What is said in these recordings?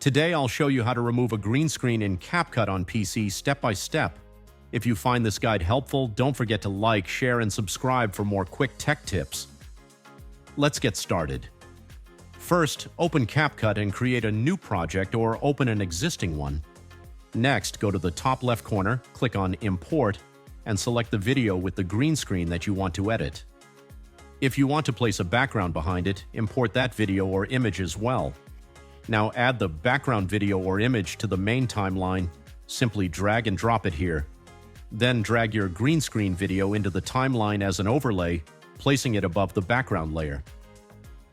Today I'll show you how to remove a green screen in CapCut on PC step by step. If you find this guide helpful, don't forget to like, share, and subscribe for more quick tech tips. Let's get started. First, open CapCut and create a new project or open an existing one. Next, go to the top left corner, click on Import, and select the video with the green screen that you want to edit. If you want to place a background behind it, import that video or image as well. Now add the background video or image to the main timeline. Simply drag and drop it here. Then drag your green screen video into the timeline as an overlay, placing it above the background layer.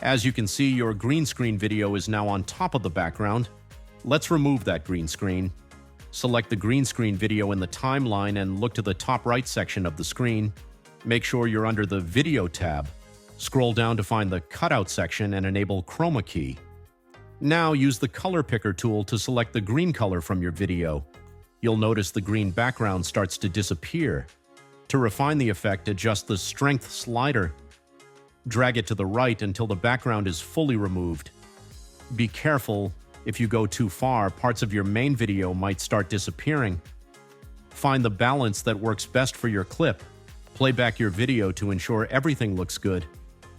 As you can see, your green screen video is now on top of the background. Let's remove that green screen. Select the green screen video in the timeline and look to the top right section of the screen. Make sure you're under the Video tab. Scroll down to find the Cutout section and enable Chroma key. Now use the Color Picker tool to select the green color from your video. You'll notice the green background starts to disappear. To refine the effect, adjust the Strength slider. Drag it to the right until the background is fully removed. Be careful. If you go too far, parts of your main video might start disappearing. Find the balance that works best for your clip. Play back your video to ensure everything looks good.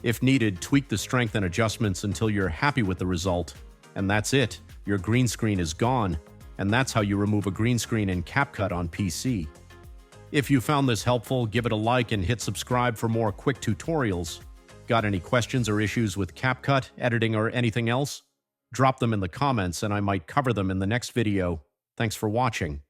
If needed, tweak the strength and adjustments until you're happy with the result. And that's it. Your green screen is gone. And that's how you remove a green screen in CapCut on PC. If you found this helpful, give it a like and hit subscribe for more quick tutorials. Got any questions or issues with CapCut, editing, or anything else? Drop them in the comments and I might cover them in the next video. Thanks for watching.